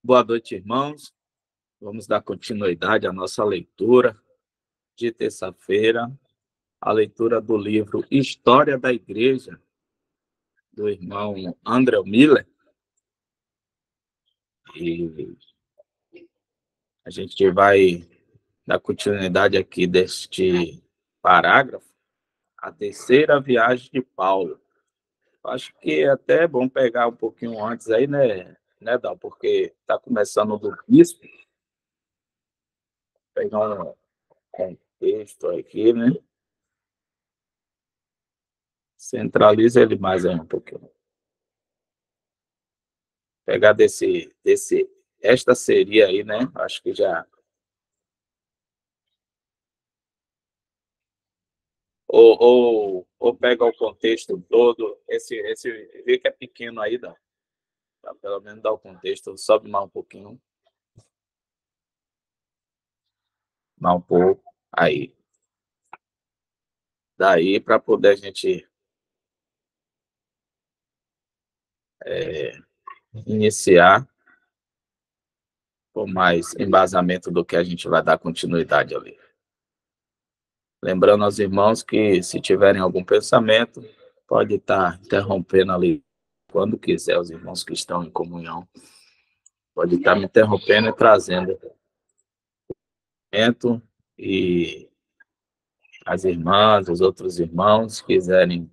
Boa noite, irmãos. Vamos dar continuidade à nossa leitura de terça-feira, a leitura do livro História da Igreja, do irmão André Miller. E a gente vai dar continuidade aqui deste parágrafo, a terceira viagem de Paulo. Acho que é até bom pegar um pouquinho antes aí, né, Dal? Porque está começando do bispo, pegar um contexto aqui, né? Centraliza ele mais aí um pouquinho. Pegar esta seria aí, né? Acho que já. Ou pega o contexto todo, esse vê que é pequeno aí, dá. Tá, pelo menos dá o contexto, sobe mais um pouquinho, mais um pouco, aí. Daí para poder a gente iniciar com mais embasamento do que a gente vai dar continuidade ali. Lembrando aos irmãos que se tiverem algum pensamento, pode estar interrompendo ali quando quiser, os irmãos que estão em comunhão. Pode estar me interrompendo e trazendo e as irmãs, os outros irmãos quiserem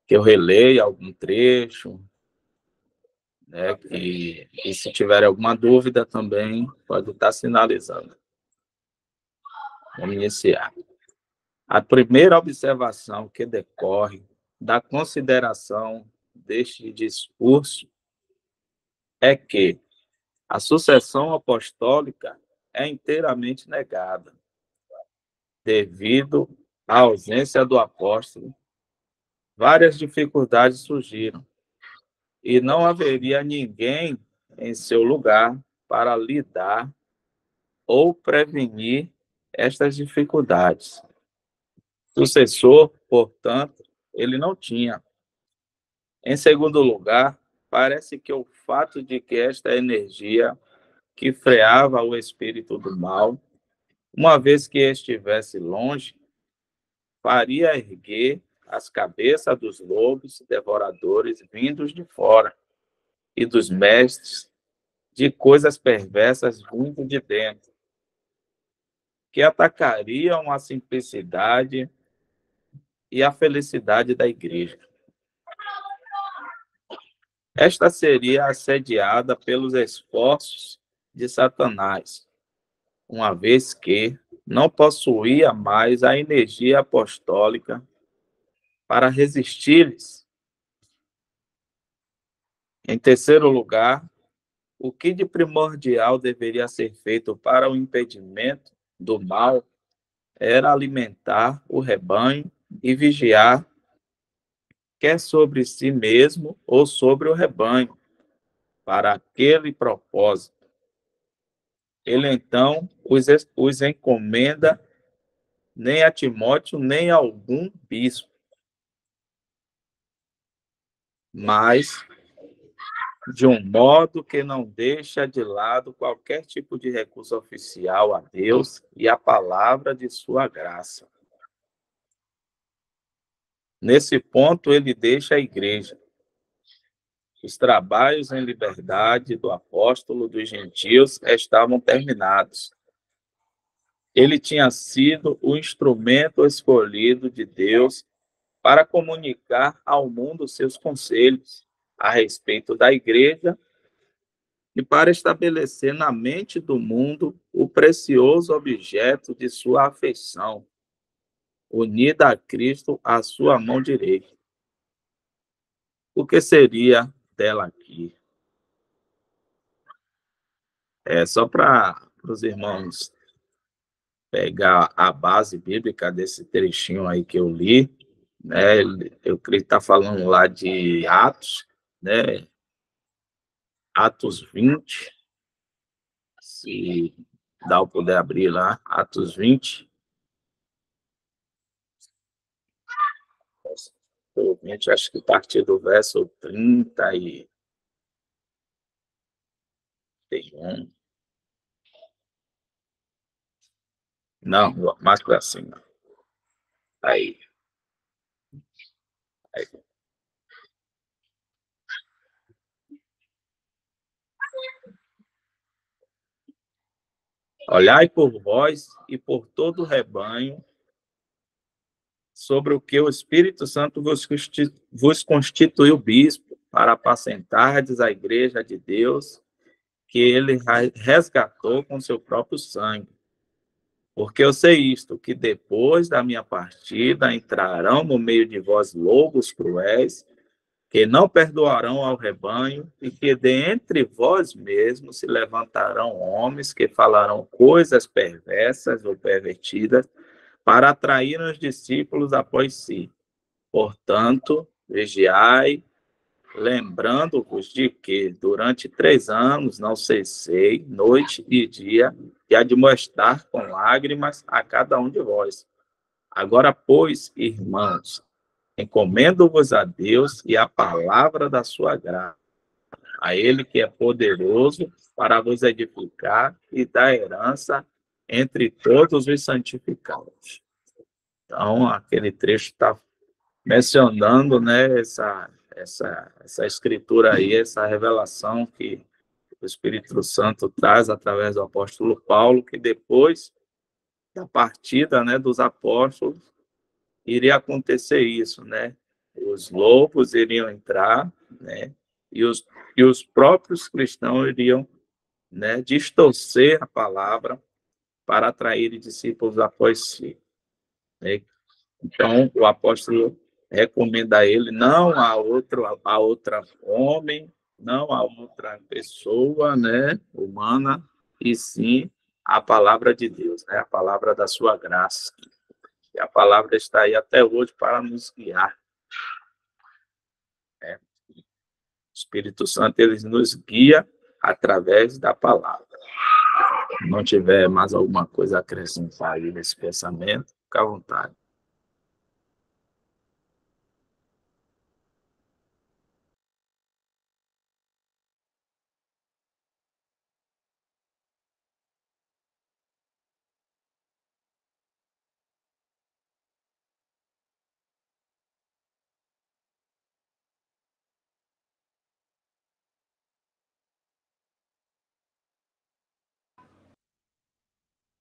que eu releia algum trecho, né? E se tiver alguma dúvida também, pode estar sinalizando. Vamos iniciar. A primeira observação que decorre da consideração deste discurso é que a sucessão apostólica é inteiramente negada, devido à ausência do apóstolo. Várias dificuldades surgiram e não haveria ninguém em seu lugar para lidar ou prevenir estas dificuldades. Sucessor, portanto, ele não tinha. Em segundo lugar, parece que o fato de que esta energia que freava o espírito do mal, uma vez que estivesse longe, faria erguer as cabeças dos lobos devoradores vindos de fora e dos mestres de coisas perversas vindo de dentro, que atacariam a simplicidade e a felicidade da igreja. Esta seria assediada pelos esforços de Satanás, uma vez que não possuía mais a energia apostólica para resistir-lhes. Em terceiro lugar, o que de primordial deveria ser feito para o impedimento do mal era alimentar o rebanho e vigiar, quer sobre si mesmo ou sobre o rebanho, para aquele propósito. Ele então os encomenda nem a Timóteo, nem a algum bispo, mas de um modo que não deixa de lado qualquer tipo de recurso oficial a Deus e a palavra de sua graça. Nesse ponto, ele deixa a igreja. Os trabalhos em liberdade do apóstolo dos gentios estavam terminados. Ele tinha sido o instrumento escolhido de Deus para comunicar ao mundo seus conselhos a respeito da igreja e para estabelecer na mente do mundo o precioso objeto de sua afeição, unida a Cristo à sua mão direita. O que seria dela aqui? É só para os irmãos pegar a base bíblica desse trechinho aí que eu li, né? Eu creio que está falando lá de Atos, né? Atos 20, se dá o poder abrir lá, Atos 20, 20, acho que a partir do verso 30 31. Não, mais para cima. Aí, aí. Olhai por vós e por todo o rebanho, sobre o que o Espírito Santo vos constituiu bispo, para apacentardes a igreja de Deus, que ele resgatou com seu próprio sangue. Porque eu sei isto, que depois da minha partida entrarão no meio de vós lobos cruéis, que não perdoarão ao rebanho, e que dentre vós mesmos se levantarão homens que falarão coisas perversas ou pervertidas, para atrair os discípulos após si. Portanto, vigiai, lembrando-vos de que durante 3 anos não cessei, noite e dia, de admoestar com lágrimas a cada um de vós. Agora, pois, irmãos, encomendo-vos a Deus e a palavra da sua graça, a Ele que é poderoso para vos edificar e dar herança entre todos os santificados. Então, aquele trecho está mencionando, né, essa escritura aí, essa revelação que o Espírito Santo traz através do apóstolo Paulo, que depois da partida, né, dos apóstolos, iria acontecer isso, né? Os lobos iriam entrar, né? E os próprios cristãos iriam, né, distorcer a palavra para atrair discípulos após si, né? Então, o apóstolo recomenda a ele não a outra homem, não a outra pessoa, né, humana, e sim a palavra de Deus, né, a palavra da sua graça. E a palavra está aí até hoje para nos guiar, né? O Espírito Santo, ele nos guia através da palavra. Se não tiver mais alguma coisa a acrescentar aí nesse pensamento, fica à vontade.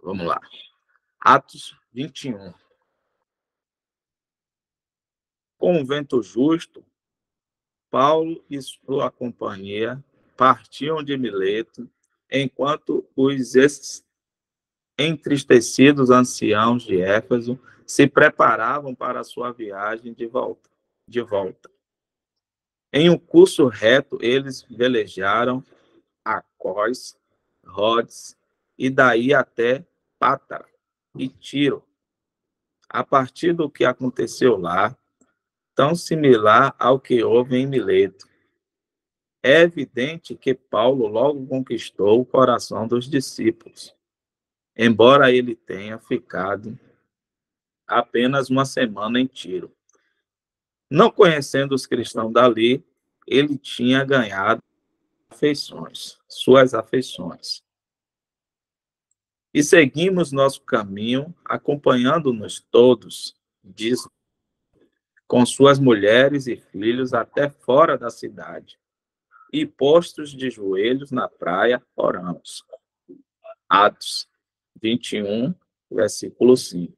Vamos lá. Atos 21. Com o vento justo, Paulo e sua companhia partiam de Mileto, enquanto os entristecidos anciãos de Éfeso se preparavam para a sua viagem de volta. Em um curso reto, eles velejaram a Cós, Rhodes, e daí até Pátara e Tiro. A partir do que aconteceu lá, tão similar ao que houve em Mileto, é evidente que Paulo logo conquistou o coração dos discípulos, embora ele tenha ficado apenas uma semana em Tiro. Não conhecendo os cristãos dali, ele tinha ganhado suas afeições. E seguimos nosso caminho, acompanhando-nos todos, diz, com suas mulheres e filhos até fora da cidade. E postos de joelhos na praia, oramos. Atos 21, versículo 5.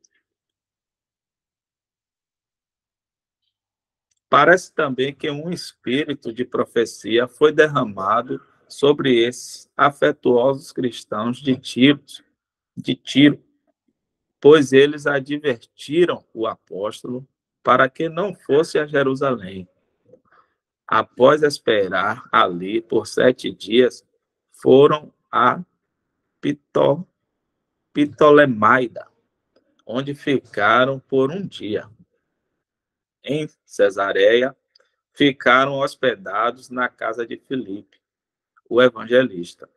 Parece também que um espírito de profecia foi derramado sobre esses afetuosos cristãos de Tiro, pois eles advertiram o apóstolo para que não fosse a Jerusalém. Após esperar ali por 7 dias, foram a Ptolemaida, onde ficaram por um dia. Em Cesareia, ficaram hospedados na casa de Filipe, o evangelista,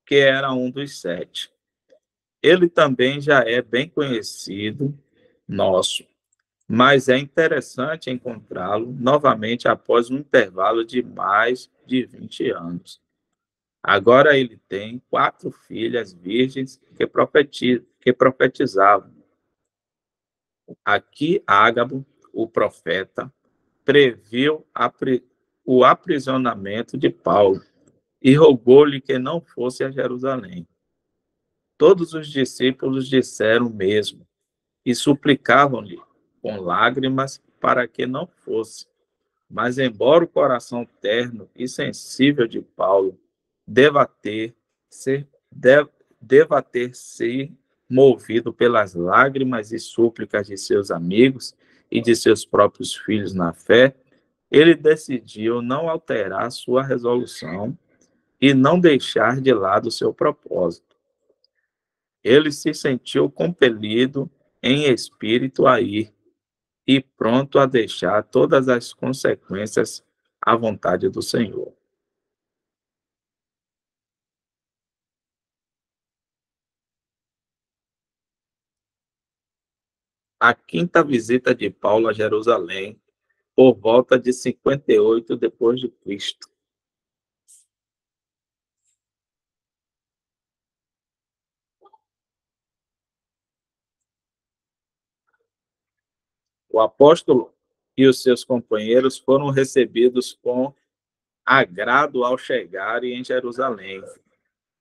que era um dos 7. Ele também já é bem conhecido nosso, mas é interessante encontrá-lo novamente após um intervalo de mais de 20 anos. Agora ele tem 4 filhas virgens que profetizavam. Aqui Ágabo, o profeta, previu o aprisionamento de Paulo e rogou-lhe que não fosse a Jerusalém. Todos os discípulos disseram o mesmo e suplicavam-lhe com lágrimas para que não fosse. Mas, embora o coração terno e sensível de Paulo deva ter ser, de- deva ter se movido pelas lágrimas e súplicas de seus amigos e de seus próprios filhos na fé, ele decidiu não alterar sua resolução e não deixar de lado seu propósito. Ele se sentiu compelido em espírito a ir e pronto a deixar todas as consequências à vontade do Senhor. A quinta visita de Paulo a Jerusalém, por volta de 58 depois de Cristo. O apóstolo e os seus companheiros foram recebidos com agrado ao chegarem em Jerusalém.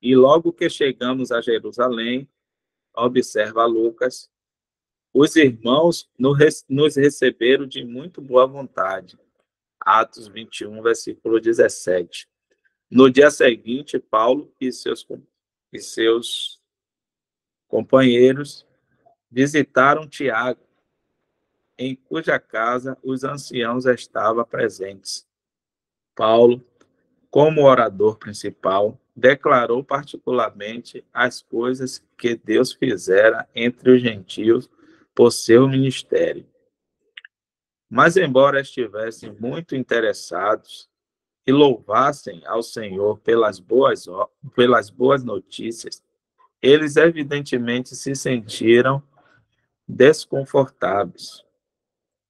E logo que chegamos a Jerusalém, observa Lucas, os irmãos nos receberam de muito boa vontade. Atos 21, versículo 17. No dia seguinte, Paulo e seus companheiros visitaram Tiago, em cuja casa os anciãos estavam presentes. Paulo, como orador principal, declarou particularmente as coisas que Deus fizera entre os gentios por seu ministério. Mas, embora estivessem muito interessados e louvassem ao Senhor pelas boas notícias, eles evidentemente se sentiram desconfortáveis.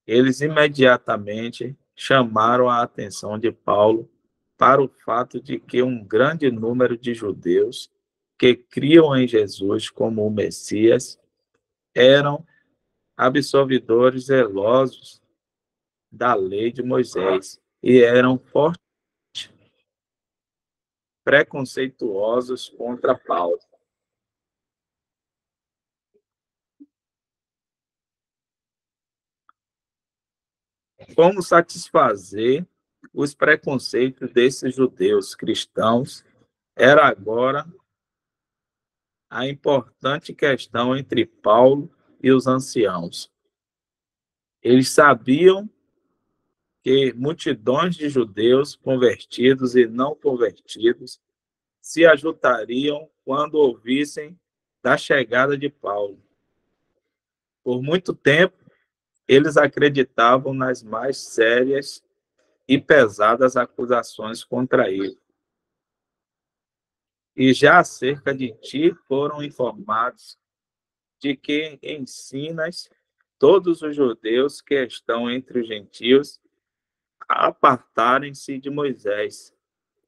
Eles imediatamente chamaram a atenção de Paulo para o fato de que um grande número de judeus que criam em Jesus como o Messias eram absolvidores zelosos da lei de Moisés e eram fortemente preconceituosos contra Paulo. Como satisfazer os preconceitos desses judeus cristãos era agora a importante questão entre Paulo e os anciãos. Eles sabiam que multidões de judeus convertidos e não convertidos se ajuntariam quando ouvissem da chegada de Paulo. Por muito tempo, eles acreditavam nas mais sérias e pesadas acusações contra ele. E já acerca de ti foram informados de que ensinas todos os judeus que estão entre os gentios a apartarem-se de Moisés,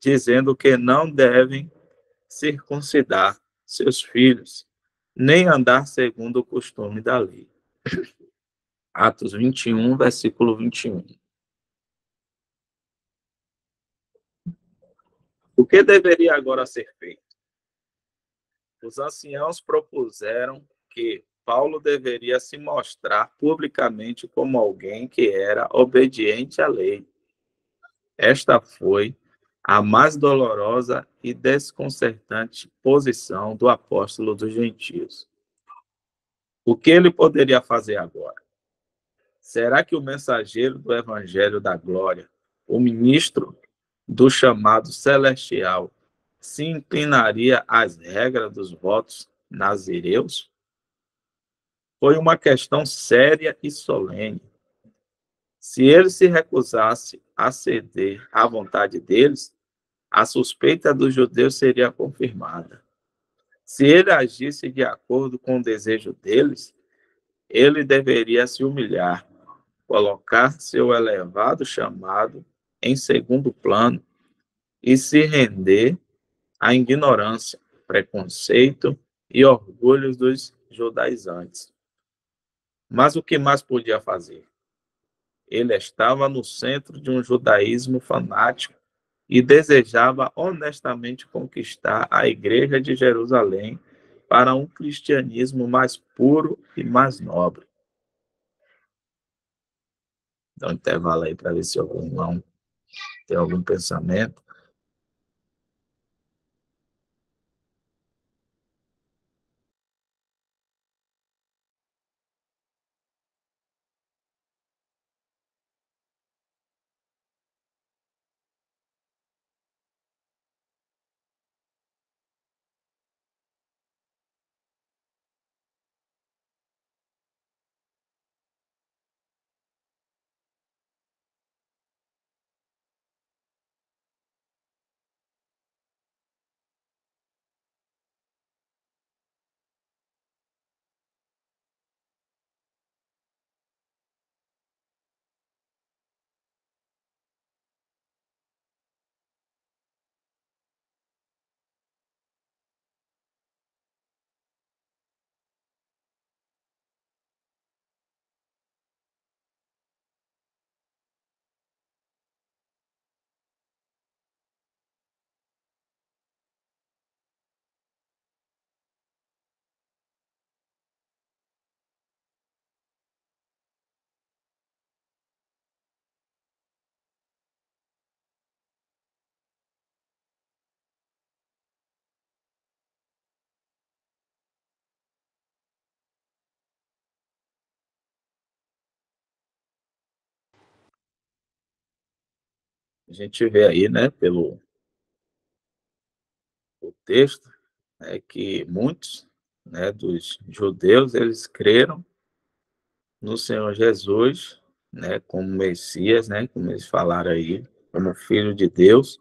dizendo que não devem circuncidar seus filhos, nem andar segundo o costume da lei. Atos 21, versículo 21. O que deveria agora ser feito? Os anciãos propuseram que Paulo deveria se mostrar publicamente como alguém que era obediente à lei. Esta foi a mais dolorosa e desconcertante posição do apóstolo dos gentios. O que ele poderia fazer agora? Será que o mensageiro do evangelho da glória, o ministro do chamado celestial, se inclinaria às regras dos votos nazireus? Foi uma questão séria e solene. Se ele se recusasse a ceder à vontade deles, a suspeita dos judeus seria confirmada. Se ele agisse de acordo com o desejo deles, ele deveria se humilhar, colocar seu elevado chamado em segundo plano e se render a ignorância, preconceito e orgulho dos judaizantes. Mas o que mais podia fazer? Ele estava no centro de um judaísmo fanático e desejava honestamente conquistar a igreja de Jerusalém para um cristianismo mais puro e mais nobre. Dá um intervalo aí para ver se algum irmão tem algum pensamento. A gente vê aí, né, pelo o texto, que muitos, né, dos judeus, eles creram no Senhor Jesus, né, como Messias, né, como eles falaram aí, como Filho de Deus,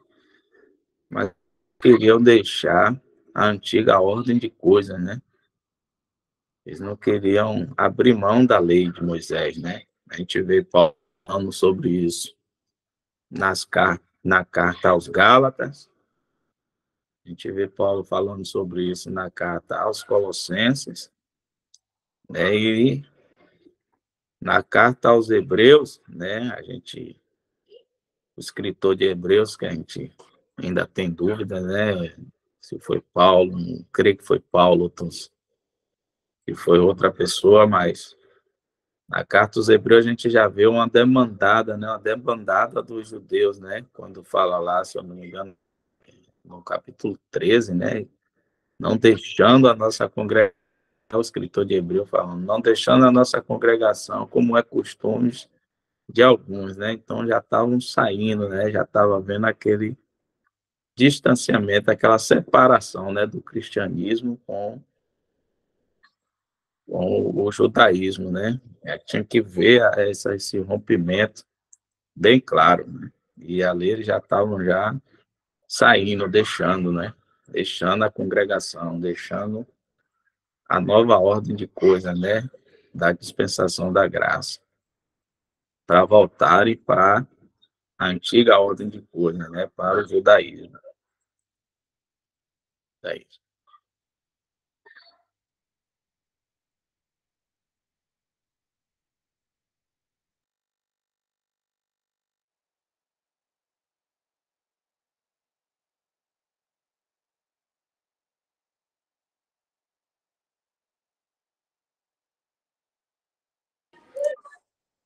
mas queriam deixar a antiga ordem de coisas, né? Eles não queriam abrir mão da lei de Moisés, né? A gente vê Paulo falando sobre isso na carta aos Gálatas, a gente vê Paulo falando sobre isso na carta aos Colossenses, né? E na carta aos Hebreus, né? O escritor de Hebreus, que a gente ainda tem dúvida, né? Se foi Paulo, não creio que foi Paulo, então, se foi outra pessoa, mas na carta aos Hebreus a gente já vê uma demandada, né? Uma demandada dos judeus, né? Quando fala lá, se eu não me engano, no capítulo 13, né? Não deixando a nossa congregação, o escritor de Hebreus falando, não deixando a nossa congregação, como é costume de alguns, né? Então já estavam saindo, né? Já estava vendo aquele distanciamento, aquela separação, né, do cristianismo com o judaísmo, né? Tinha que ver esse rompimento bem claro, né? E ali eles já estavam já saindo, deixando, né? Deixando a congregação, deixando a nova ordem de coisas, né? Da dispensação da graça, para voltarem para a antiga ordem de coisas, né? Para o judaísmo. É isso.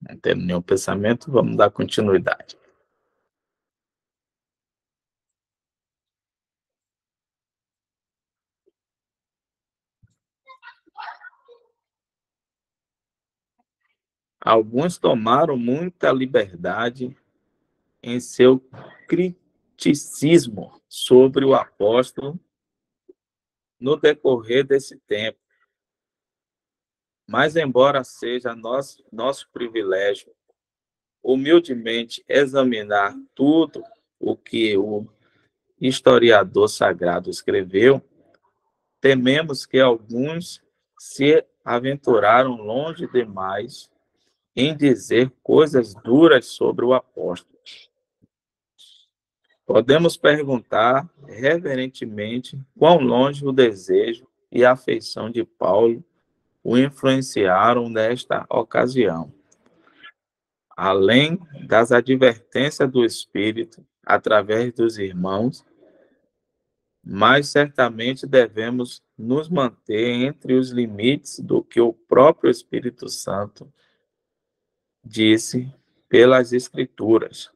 Não tendo nenhum pensamento, vamos dar continuidade. Alguns tomaram muita liberdade em seu criticismo sobre o apóstolo no decorrer desse tempo. Mas, embora seja nosso privilégio humildemente examinar tudo o que o historiador sagrado escreveu, tememos que alguns se aventuraram longe demais em dizer coisas duras sobre o apóstolo. Podemos perguntar reverentemente quão longe o desejo e a afeição de Paulo o influenciaram nesta ocasião. Além das advertências do Espírito, através dos irmãos, mas certamente devemos nos manter entre os limites do que o próprio Espírito Santo disse pelas Escrituras.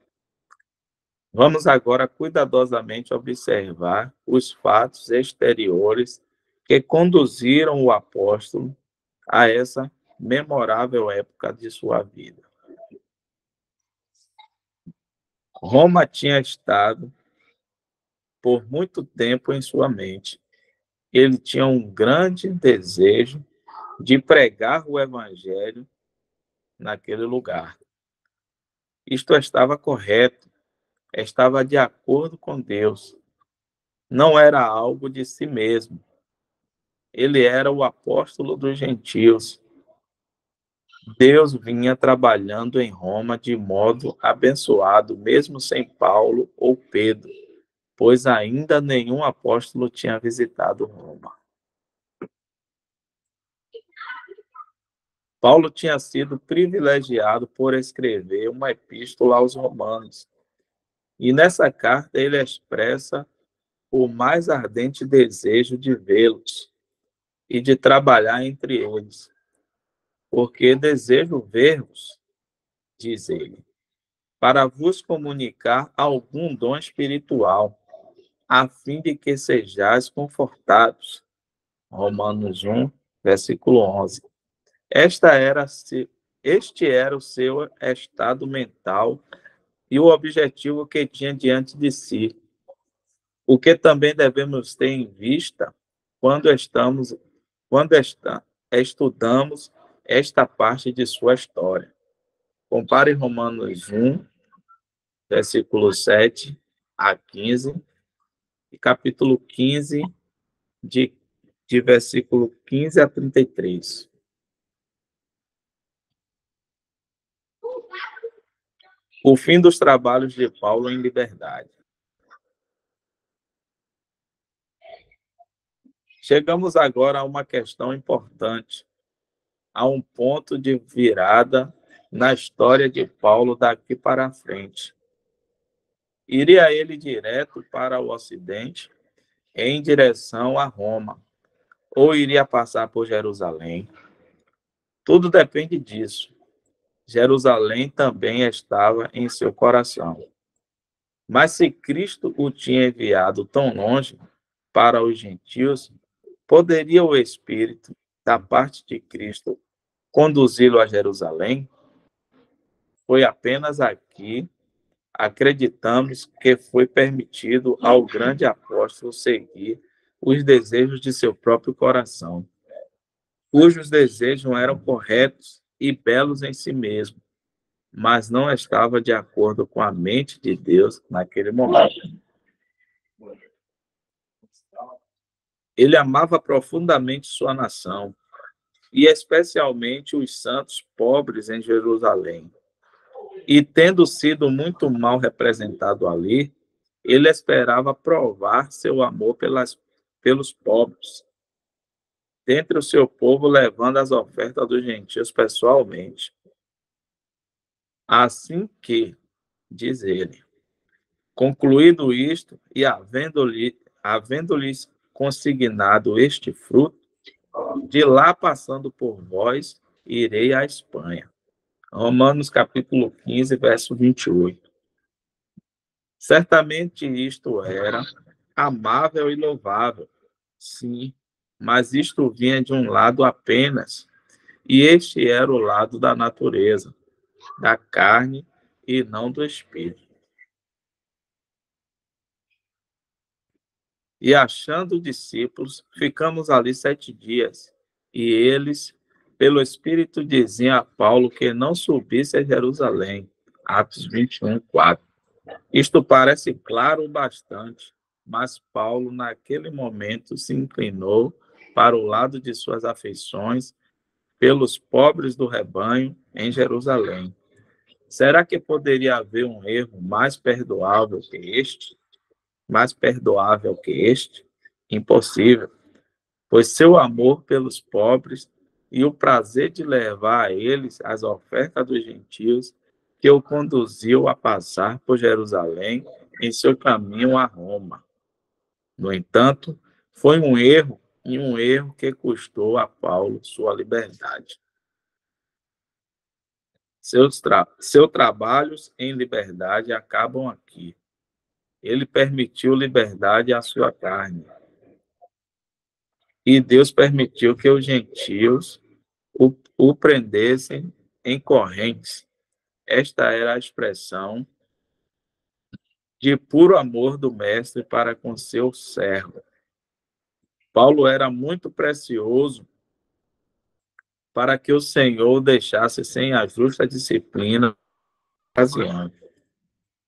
Vamos agora cuidadosamente observar os fatos exteriores que conduziram o apóstolo a essa memorável época de sua vida. Roma tinha estado por muito tempo em sua mente. Ele tinha um grande desejo de pregar o evangelho naquele lugar. Isto estava correto, estava de acordo com Deus. Não era algo de si mesmo. Ele era o apóstolo dos gentios. Deus vinha trabalhando em Roma de modo abençoado, mesmo sem Paulo ou Pedro, pois ainda nenhum apóstolo tinha visitado Roma. Paulo tinha sido privilegiado por escrever uma epístola aos romanos, e nessa carta ele expressa o mais ardente desejo de vê-los e de trabalhar entre eles, porque desejo ver-vos, diz ele, para vos comunicar algum dom espiritual, a fim de que sejais confortados. Romanos 1, versículo 11. Este era o seu estado mental e o objetivo que tinha diante de si, o que também devemos ter em vista quando estudamos esta parte de sua história. Compare Romanos 1, versículo 7 a 15, e capítulo 15, de versículo 15 a 33. O fim dos trabalhos de Paulo em liberdade. Chegamos agora a uma questão importante, a um ponto de virada na história de Paulo daqui para frente. Iria ele direto para o Ocidente, em direção a Roma, ou iria passar por Jerusalém? Tudo depende disso. Jerusalém também estava em seu coração. Mas se Cristo o tinha enviado tão longe para os gentios, poderia o Espírito, da parte de Cristo, conduzi-lo a Jerusalém? Foi apenas aqui, acreditamos que foi permitido ao grande apóstolo seguir os desejos de seu próprio coração, cujos desejos eram corretos e belos em si mesmo, mas não estava de acordo com a mente de Deus naquele momento. Ele amava profundamente sua nação, e especialmente os santos pobres em Jerusalém. E tendo sido muito mal representado ali, ele esperava provar seu amor pelos pobres, dentre o seu povo, levando as ofertas dos gentios pessoalmente. Assim que, diz ele, concluído isto, e havendo-lhes consignado este fruto, de lá passando por vós, irei à Espanha. Romanos capítulo 15, verso 28. Certamente isto era amável e louvável, sim, mas isto vinha de um lado apenas, e este era o lado da natureza, da carne e não do espírito. E achando discípulos, ficamos ali 7 dias, e eles, pelo Espírito, diziam a Paulo que não subisse a Jerusalém. Atos 21, 4. Isto parece claro bastante, mas Paulo, naquele momento, se inclinou para o lado de suas afeições pelos pobres do rebanho em Jerusalém. Será que poderia haver um erro mais perdoável que este? mais perdoável que este? Impossível, pois seu amor pelos pobres e o prazer de levar a eles as ofertas dos gentios que o conduziu a passar por Jerusalém em seu caminho a Roma. No entanto, foi um erro, e um erro que custou a Paulo sua liberdade. Seus trabalhos em liberdade acabam aqui. Ele permitiu liberdade à sua carne. E Deus permitiu que os gentios o prendessem em correntes. Esta era a expressão de puro amor do mestre para com seu servo. Paulo era muito precioso para que o Senhor o deixasse sem a justa disciplina na ocasião.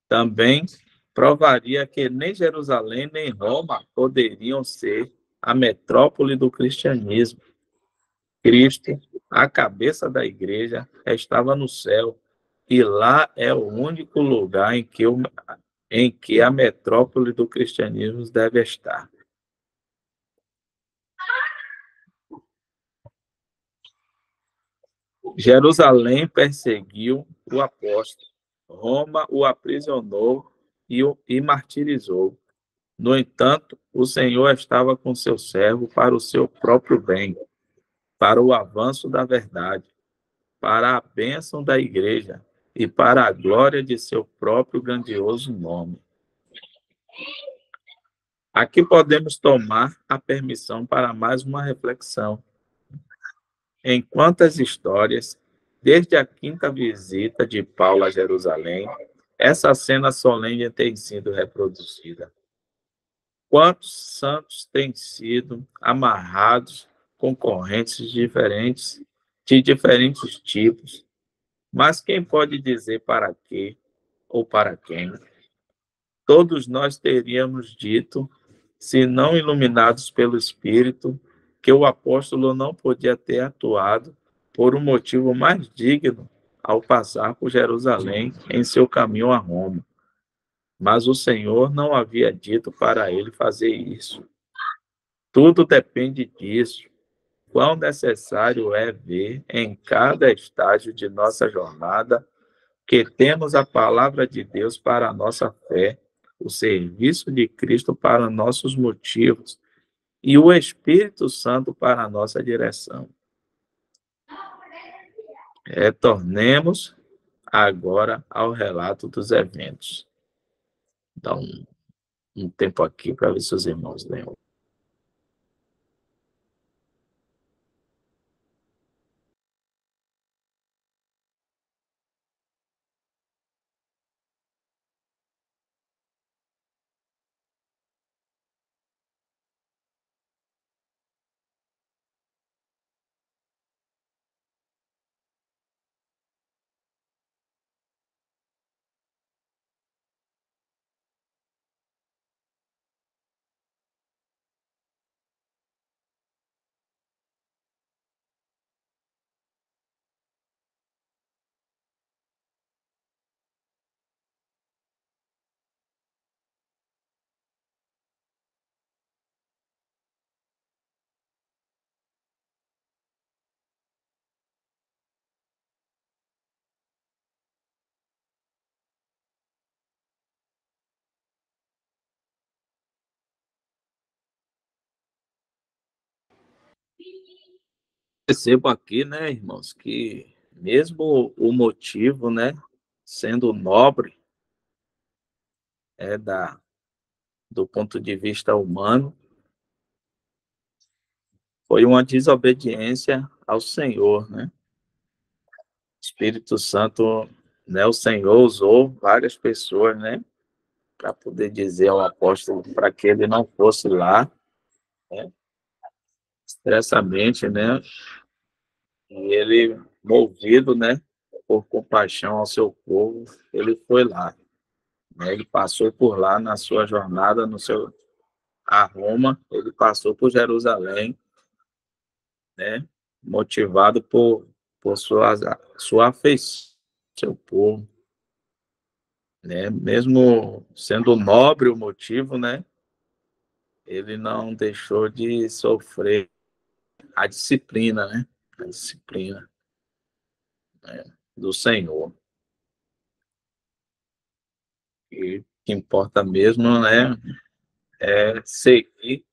Também provaria que nem Jerusalém nem Roma poderiam ser a metrópole do cristianismo. Cristo, a cabeça da igreja, estava no céu, e lá é o único lugar em que a metrópole do cristianismo deve estar. Jerusalém perseguiu o apóstolo, Roma o aprisionou e martirizou. No entanto, o Senhor estava com seu servo para o seu próprio bem, para o avanço da verdade, para a bênção da igreja e para a glória de seu próprio grandioso nome. Aqui podemos tomar a permissão para mais uma reflexão. Em quantas histórias, desde a quinta visita de Paulo a Jerusalém, essa cena solene tem sido reproduzida? Quantos santos têm sido amarrados com correntes diferentes, de diferentes tipos, mas quem pode dizer para quê ou para quem? Todos nós teríamos dito, se não iluminados pelo Espírito, que o apóstolo não podia ter atuado por um motivo mais digno ao passar por Jerusalém em seu caminho a Roma. Mas o Senhor não havia dito para ele fazer isso. Tudo depende disso. Quão necessário é ver em cada estágio de nossa jornada que temos a palavra de Deus para a nossa fé, o serviço de Cristo para nossos motivos e o Espírito Santo para a nossa direção. Retornemos agora ao relato dos eventos. Dá um tempo aqui para ver se os irmãos lembram. Percebo aqui, né, irmãos, que mesmo o motivo, né, sendo nobre, do ponto de vista humano, foi uma desobediência ao Senhor, né? Espírito Santo, né, o Senhor usou várias pessoas, né, para poder dizer ao apóstolo para que ele não fosse lá, né, expressamente, né, e ele, movido, né, por compaixão ao seu povo, ele foi lá, né, ele passou por lá na sua jornada, a Roma, ele passou por Jerusalém, né, motivado por sua afeição, seu povo. né? Mesmo sendo nobre o motivo, né? Ele não deixou de sofrer a disciplina, né? A disciplina, né, do Senhor. E o que importa mesmo, né, é seguir,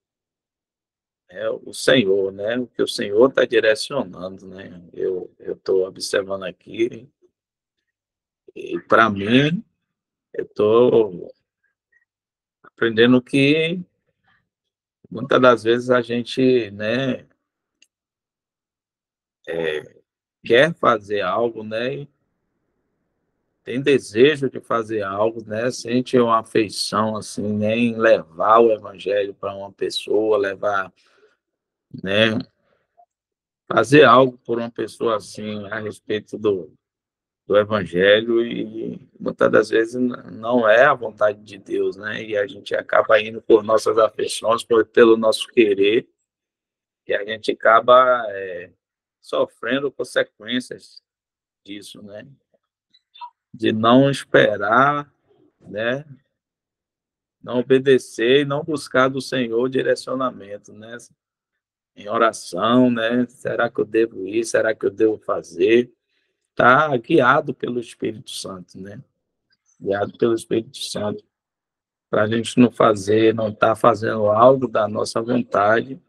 o Senhor, né? O que o Senhor está direcionando, né? Eu estou observando aqui e para mim eu estou aprendendo que muitas das vezes a gente, né, quer fazer algo, né? Tem desejo de fazer algo, né? Sente uma afeição assim, né? Em levar o evangelho para uma pessoa, levar, né? Fazer algo por uma pessoa assim a respeito do evangelho e muitas das vezes não é a vontade de Deus, né? E a gente acaba indo por nossas afeições, pelo nosso querer, e a gente acaba sofrendo consequências disso, né? De não esperar, né? Não obedecer e não buscar do Senhor direcionamento, né? Em oração, né? Será que eu devo ir? Será que eu devo fazer? Tá guiado pelo Espírito Santo, né? Guiado pelo Espírito Santo, para a gente não fazer, não estar fazendo algo da nossa vontade,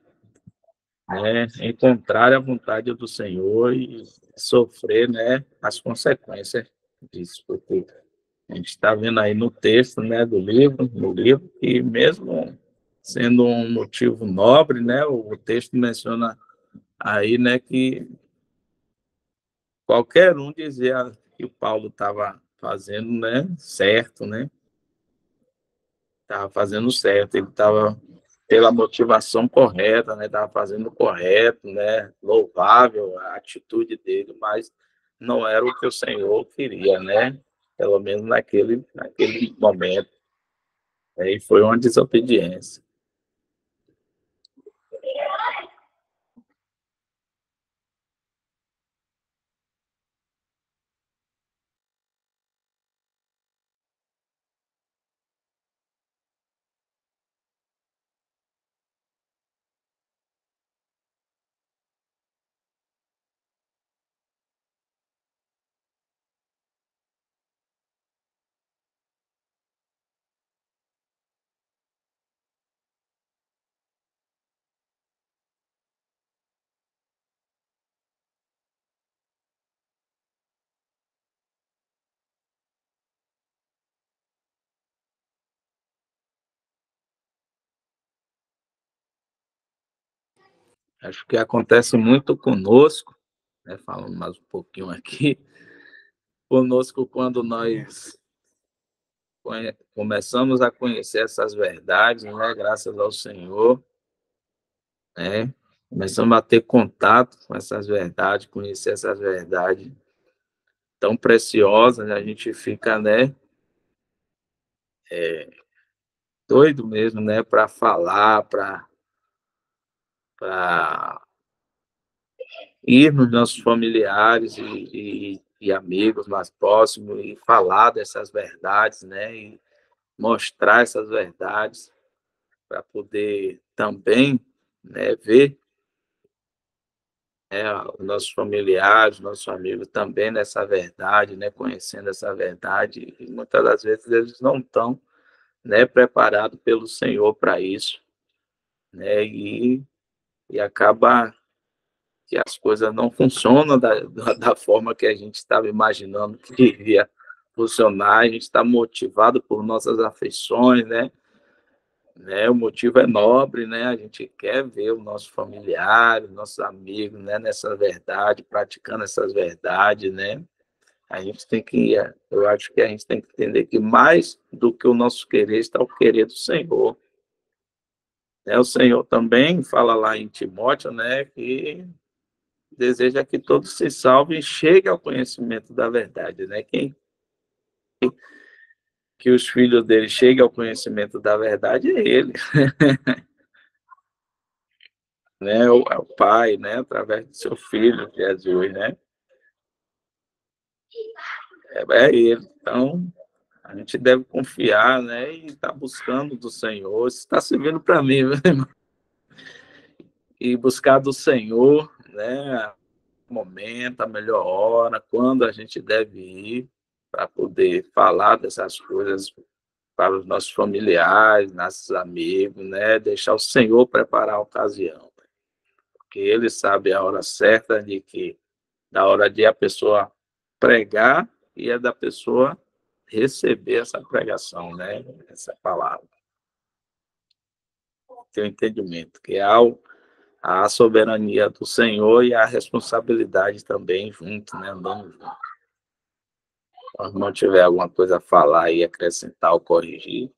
né? Em contrário à vontade do Senhor e sofrer, né? As consequências disso, porque a gente está vendo aí no texto, né, do livro, no livro, que mesmo sendo um motivo nobre, né, o texto menciona aí, né, que qualquer um dizia que o Paulo estava fazendo, né, certo, né, estava fazendo certo, ele estava pela motivação correta, né, estava fazendo o correto, né, louvável a atitude dele, mas não era o que o Senhor queria, né, pelo menos naquele momento. Aí foi uma desobediência. Acho que acontece muito conosco, né, falando mais um pouquinho aqui, conosco quando nós começamos a conhecer essas verdades, né, graças ao Senhor, né, começamos a ter contato com essas verdades, conhecer essas verdades tão preciosas, a gente fica, né, doido mesmo, né, para falar, para ir nos nossos familiares e amigos mais próximos e falar dessas verdades, né, e mostrar essas verdades para poder também, né, ver, né, os nossos familiares, nossos amigos também nessa verdade, né, conhecendo essa verdade, e muitas das vezes eles não estão, né, preparados pelo Senhor para isso, né, e acaba que as coisas não funcionam da forma que a gente estava imaginando que iria funcionar, a gente está motivado por nossas afeições, né? O motivo é nobre, né? A gente quer ver os nossos familiares, nossos amigos, né? Nessa verdade, praticando essas verdades, né? A gente tem que, eu acho que a gente tem que entender que mais do que o nosso querer está o querer do Senhor. Né? O Senhor também fala lá em Timóteo, né? Que deseja que todos se salvem e cheguem ao conhecimento da verdade, né? Quem que os filhos dele cheguem ao conhecimento da verdade é ele, né? É o Pai, né? Através do seu filho Jesus, né? É ele. Então A gente deve confiar, né? E estar buscando do Senhor. Isso está servindo para mim, meu irmão. E buscar do Senhor, né? O momento, a melhor hora, quando a gente deve ir para poder falar dessas coisas para os nossos familiares, nossos amigos, né? Deixar o Senhor preparar a ocasião, porque Ele sabe a hora certa da hora de a pessoa pregar e é da pessoa receber essa pregação, né? Essa palavra, ter o entendimento que a soberania do Senhor e a responsabilidade também junto, né? Andando junto. Se o irmão tiver alguma coisa a falar e acrescentar ou corrigir.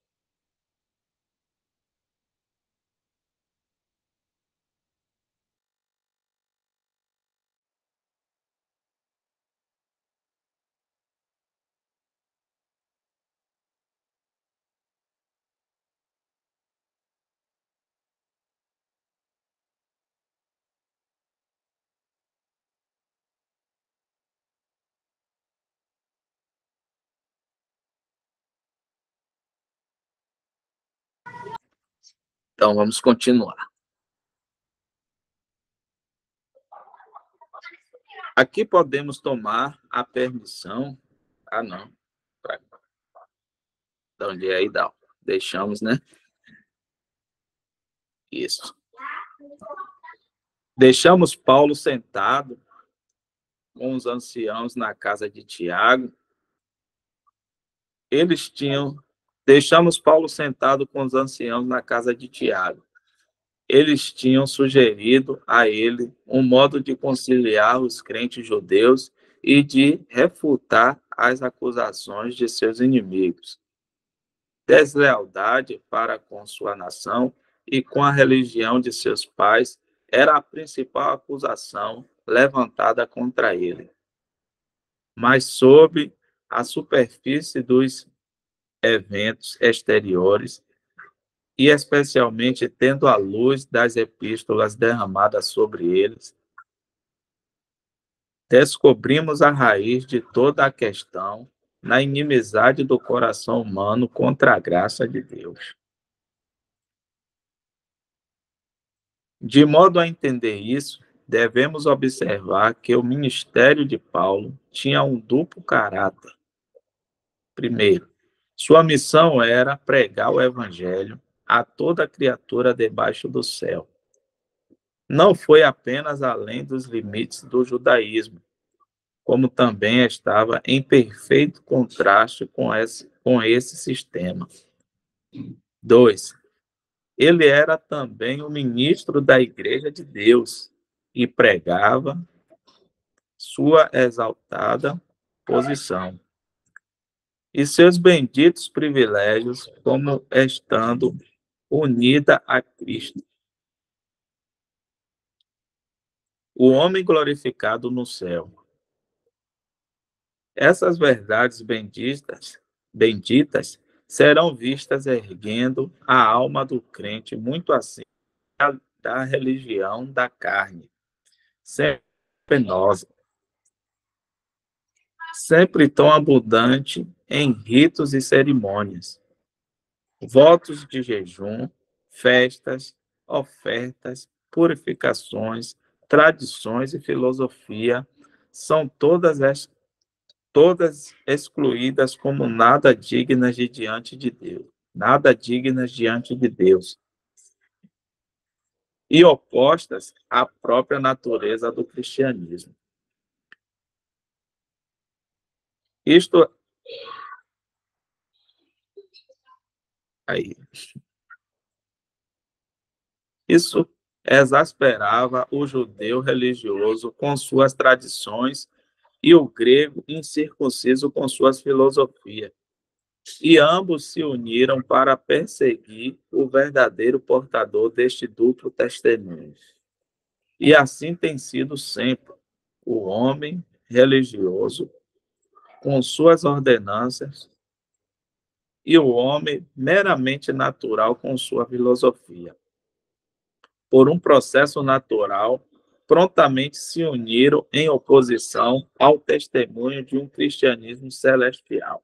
Então, vamos continuar. Aqui podemos tomar a permissão. Ah, não. De onde é aí dá. Deixamos, né? Isso. Deixamos Paulo sentado com os anciãos na casa de Tiago. Eles tinham. Deixamos Paulo sentado com os anciãos na casa de Tiago. Eles tinham sugerido a ele um modo de conciliar os crentes judeus e de refutar as acusações de seus inimigos. Deslealdade para com sua nação e com a religião de seus pais era a principal acusação levantada contra ele. Mas sob a superfície dos eventos exteriores, e especialmente tendo a luz das epístolas derramadas sobre eles, descobrimos a raiz de toda a questão na inimizade do coração humano contra a graça de Deus. De modo a entender isso, devemos observar que o ministério de Paulo tinha um duplo caráter. Primeiro, sua missão era pregar o evangelho a toda criatura debaixo do céu. Não foi apenas além dos limites do judaísmo, como também estava em perfeito contraste com esse sistema. 2. Ele era também o ministro da Igreja de Deus e pregava sua exaltada posição e seus benditos privilégios como estando unida a Cristo, o homem glorificado no céu. Essas verdades benditas serão vistas erguendo a alma do crente muito acima da religião da carne, sempre penosa, sempre tão abundante em ritos e cerimônias, votos de jejum, festas, ofertas, purificações, tradições e filosofia, são todas excluídas como nada dignas de diante de Deus, nada dignas diante de Deus, e opostas à própria natureza do cristianismo. Isto aí, isso exasperava o judeu religioso com suas tradições e o grego incircunciso com suas filosofias. E ambos se uniram para perseguir o verdadeiro portador deste duplo testemunho. E assim tem sido sempre o homem religioso com suas ordenanças e o homem meramente natural com sua filosofia. Por um processo natural, prontamente se uniram em oposição ao testemunho de um cristianismo celestial.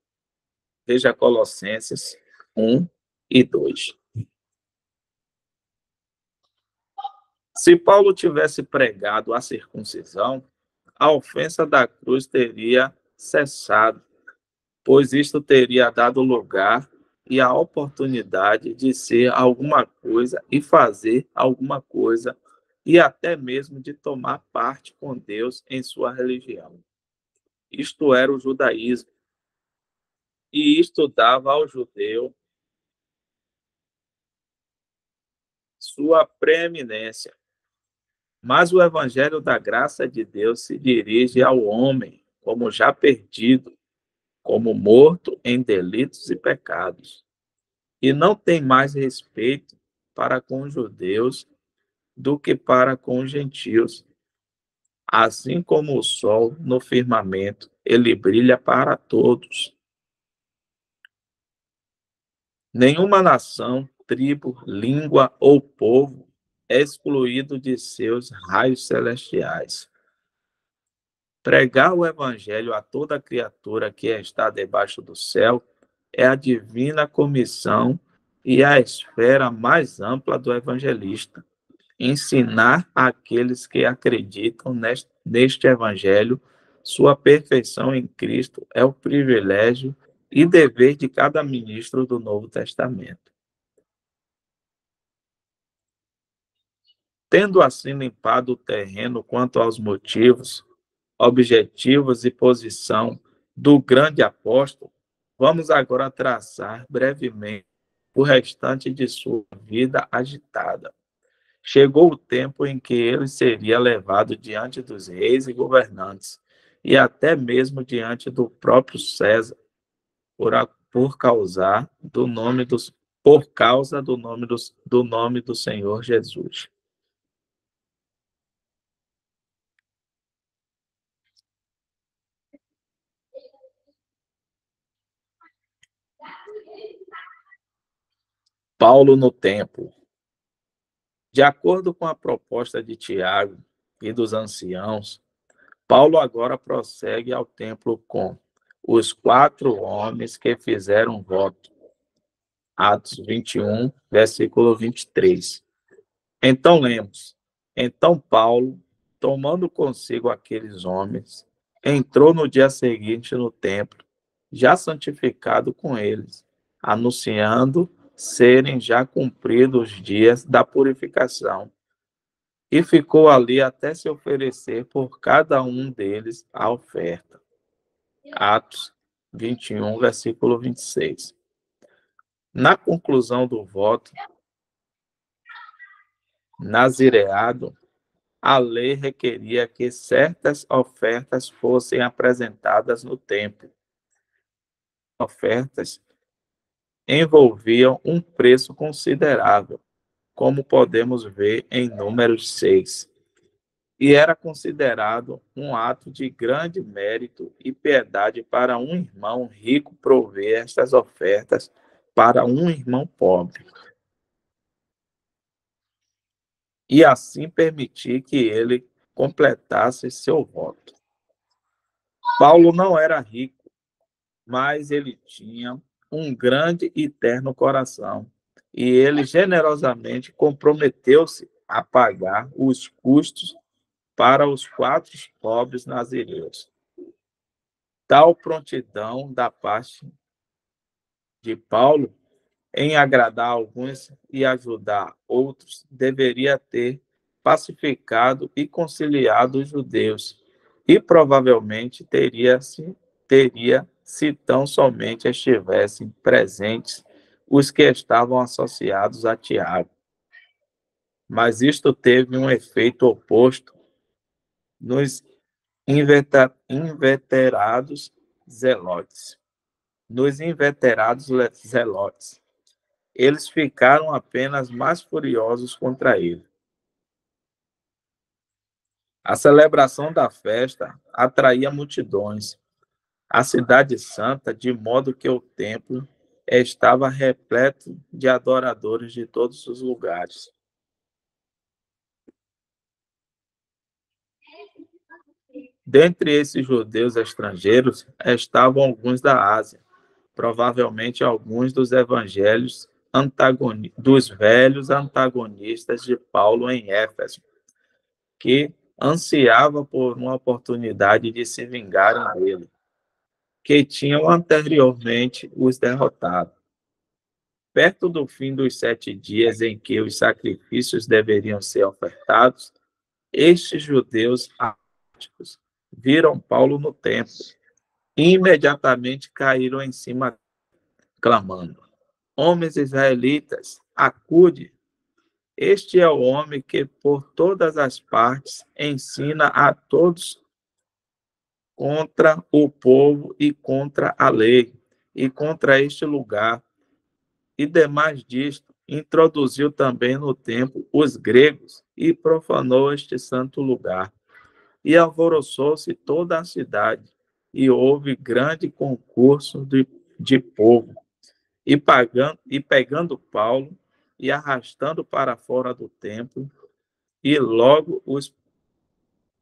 Veja Colossenses 1 e 2. Se Paulo tivesse pregado a circuncisão, a ofensa da cruz teria cessado, pois isto teria dado lugar e a oportunidade de ser alguma coisa e fazer alguma coisa, e até mesmo de tomar parte com Deus em sua religião. Isto era o judaísmo, e isto dava ao judeu sua preeminência. Mas o evangelho da graça de Deus se dirige ao homem como já perdido, como morto em delitos e pecados, e não tem mais respeito para com os judeus do que para com os gentios. Assim como o sol no firmamento, ele brilha para todos. Nenhuma nação, tribo, língua ou povo é excluído de seus raios celestiais. Pregar o evangelho a toda criatura que está debaixo do céu é a divina comissão e a esfera mais ampla do evangelista. Ensinar àqueles que acreditam neste evangelho sua perfeição em Cristo é o privilégio e dever de cada ministro do Novo Testamento. Tendo assim limpado o terreno quanto aos motivos, objetivos e posição do grande apóstolo, vamos agora traçar brevemente o restante de sua vida agitada. Chegou o tempo em que ele seria levado diante dos reis e governantes, e até mesmo diante do próprio César, por causa do nome do nome do Senhor Jesus. Paulo no templo. De acordo com a proposta de Tiago e dos anciãos, Paulo agora prossegue ao templo com os 4 homens que fizeram voto. Atos 21, versículo 23. Então lemos: Então Paulo, tomando consigo aqueles homens, entrou no dia seguinte no templo, já santificado com eles, anunciando serem já cumpridos os dias da purificação, e ficou ali até se oferecer por cada um deles a oferta. Atos 21, versículo 26. Na conclusão do voto nazireado, a lei requeria que certas ofertas fossem apresentadas no templo. Ofertas envolviam um preço considerável, como podemos ver em Números 6, e era considerado um ato de grande mérito e piedade para um irmão rico prover estas ofertas para um irmão pobre, e assim permitir que ele completasse seu voto. Paulo não era rico, mas ele tinha um grande e terno coração, e ele generosamente comprometeu-se a pagar os custos para os 4 pobres nazireus. Tal prontidão da parte de Paulo em agradar alguns e ajudar outros deveria ter pacificado e conciliado os judeus, e provavelmente teria se tão somente estivessem presentes os que estavam associados a Tiago. Mas isto teve um efeito oposto nos inveterados zelotes. Nos inveterados zelotes. Eles ficaram apenas mais furiosos contra ele. A celebração da festa atraía multidões, a cidade santa, de modo que o templo estava repleto de adoradores de todos os lugares. Dentre esses judeus estrangeiros estavam alguns da Ásia, provavelmente alguns dos evangelhos dos velhos antagonistas de Paulo em Éfeso, que ansiava por uma oportunidade de se vingarem dele, que tinham anteriormente os derrotado. Perto do fim dos 7 dias em que os sacrifícios deveriam ser ofertados, estes judeus áticos viram Paulo no templo e imediatamente caíram em cima, clamando: Homens israelitas, acude! Este é o homem que por todas as partes ensina a todos contra o povo e contra a lei, e contra este lugar. E demais disto, introduziu também no templo os gregos e profanou este santo lugar. E alvoroçou-se toda a cidade, e houve grande concurso de povo. E pegando Paulo e arrastando para fora do templo, e logo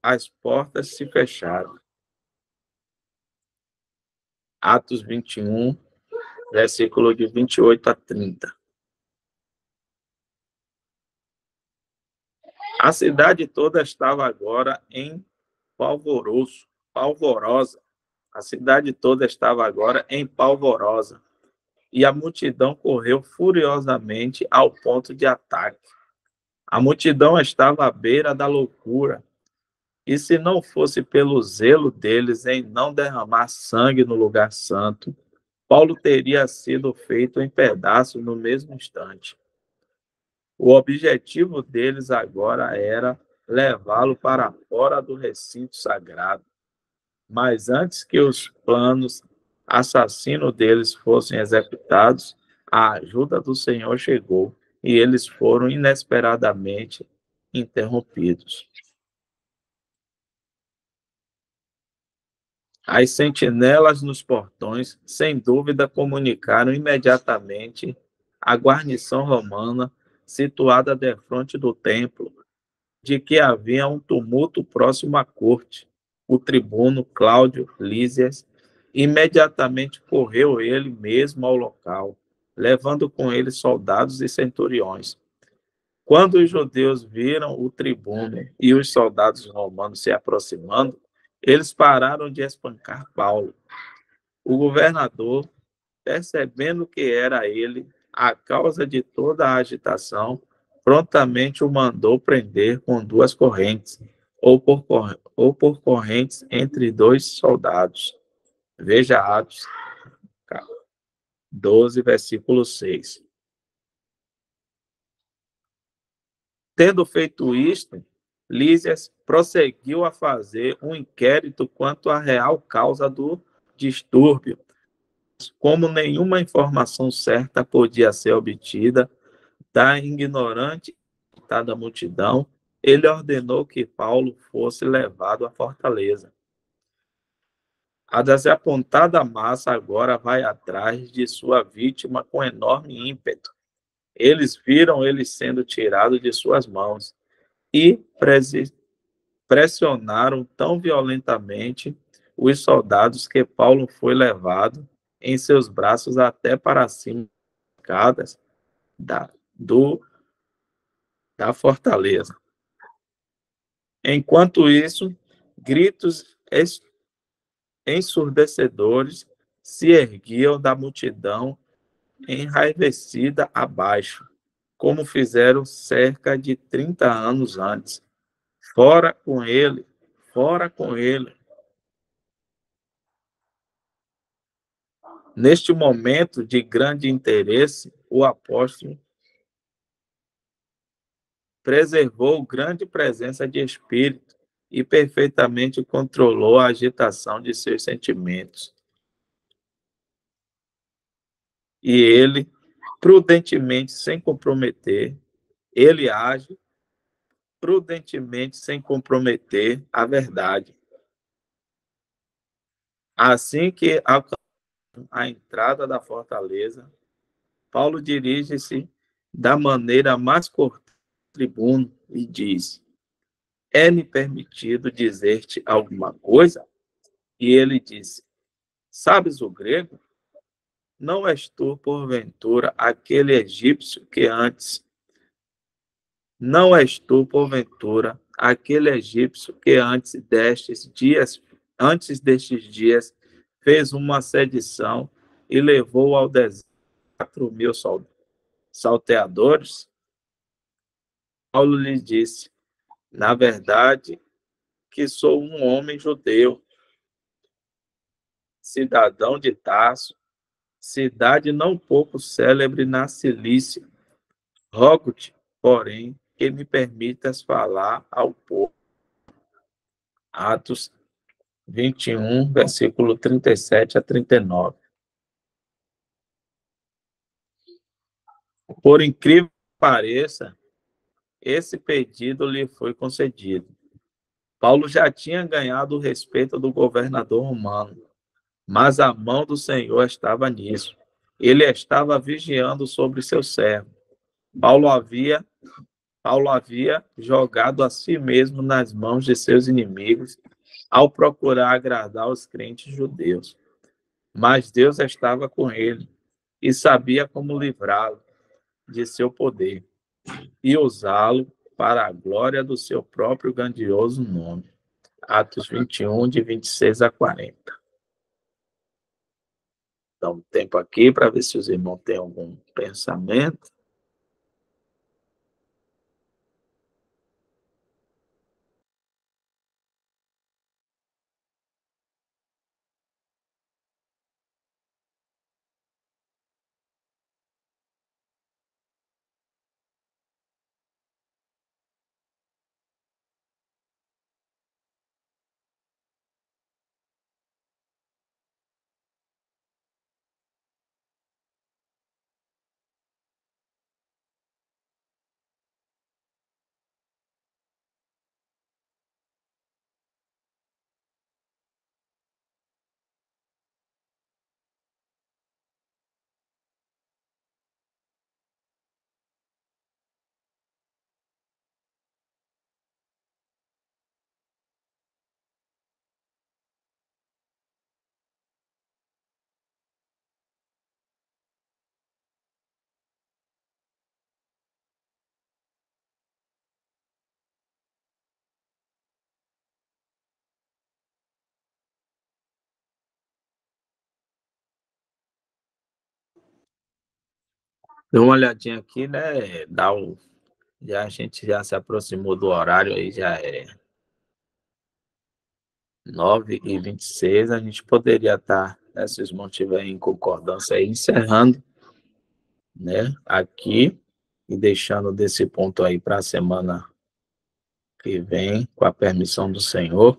as portas se fecharam. Atos 21, versículo de 28 a 30. A cidade toda estava agora em polvorosa. A cidade toda estava agora em polvorosa. E a multidão correu furiosamente ao ponto de ataque. A multidão estava à beira da loucura. E se não fosse pelo zelo deles em não derramar sangue no lugar santo, Paulo teria sido feito em pedaços no mesmo instante. O objetivo deles agora era levá-lo para fora do recinto sagrado. Mas antes que os planos assassinos deles fossem executados, a ajuda do Senhor chegou e eles foram inesperadamente interrompidos. As sentinelas nos portões, sem dúvida, comunicaram imediatamente à guarnição romana situada defronte do templo de que havia um tumulto próximo à corte. O tribuno Cláudio Lísias imediatamente correu ele mesmo ao local, levando com ele soldados e centuriões. Quando os judeus viram o tribuno e os soldados romanos se aproximando, eles pararam de espancar Paulo. O governador, percebendo que era ele a causa de toda a agitação, prontamente o mandou prender com 2 correntes, ou por correntes entre 2 soldados. Veja Atos 12, versículo 6. Tendo feito isto, Lísias prosseguiu a fazer um inquérito quanto à real causa do distúrbio. Como nenhuma informação certa podia ser obtida da ignorante da multidão, ele ordenou que Paulo fosse levado à fortaleza. A desapontada massa agora vai atrás de sua vítima com enorme ímpeto. Eles viram ele sendo tirado de suas mãos e pressionaram tão violentamente os soldados que Paulo foi levado em seus braços até para cima das escadas da fortaleza. Enquanto isso, gritos ensurdecedores se erguiam da multidão enraivecida abaixo, como fizeram cerca de 30 anos antes. Fora com ele, fora com ele. Neste momento de grande interesse, o apóstolo preservou grande presença de espírito e perfeitamente controlou a agitação de seus sentimentos. E ele, prudentemente, sem comprometer, ele age prudentemente, sem comprometer a verdade. Assim que alcançam a entrada da fortaleza, Paulo dirige-se da maneira mais cortês ao tribuno e diz: é-me permitido dizer-te alguma coisa? E ele disse: sabes o grego? Não és tu, porventura, aquele egípcio que antes Não és tu, porventura, aquele egípcio que antes destes dias fez uma sedição e levou ao deserto 4.000 salteadores? Paulo lhe disse: na verdade, que sou um homem judeu, cidadão de Tarso, cidade não pouco célebre na Cilícia. Rogo-te, porém, que me permitas falar ao povo. Atos 21, versículo 37 a 39. Por incrível que pareça, esse pedido lhe foi concedido. Paulo já tinha ganhado o respeito do governador romano, mas a mão do Senhor estava nisso. Ele estava vigiando sobre seu servo. Paulo havia, Paulo havia jogado a si mesmo nas mãos de seus inimigos ao procurar agradar os crentes judeus. Mas Deus estava com ele e sabia como livrá-lo de seu poder e usá-lo para a glória do seu próprio grandioso nome. Atos 21, de 26 a 40. Dá um tempo aqui para ver se os irmãos têm algum pensamento. Dê uma olhadinha aqui, né? Já a gente já se aproximou do horário aí, já é 9h26. A gente poderia estar, né, se os irmãos estiverem em concordância aí, encerrando, né, aqui e deixando desse ponto aí para a semana que vem, com a permissão do Senhor.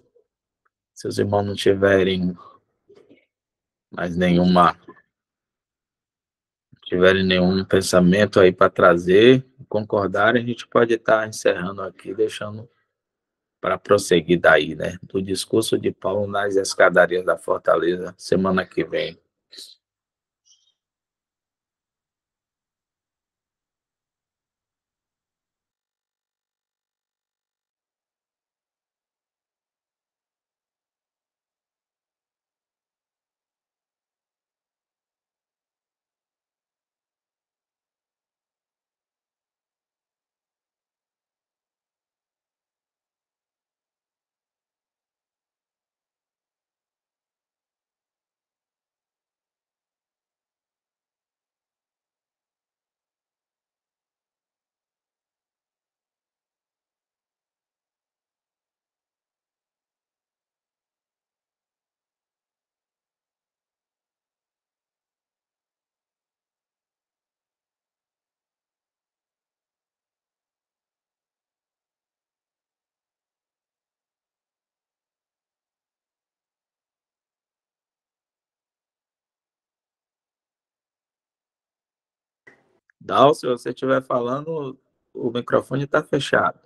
Se os irmãos não tiverem mais nenhum pensamento aí para trazer, concordarem, a gente pode estar encerrando aqui, deixando para prosseguir daí, né? Do discurso de Paulo nas escadarias da Fortaleza, semana que vem. Dal, se você estiver falando, o microfone está fechado.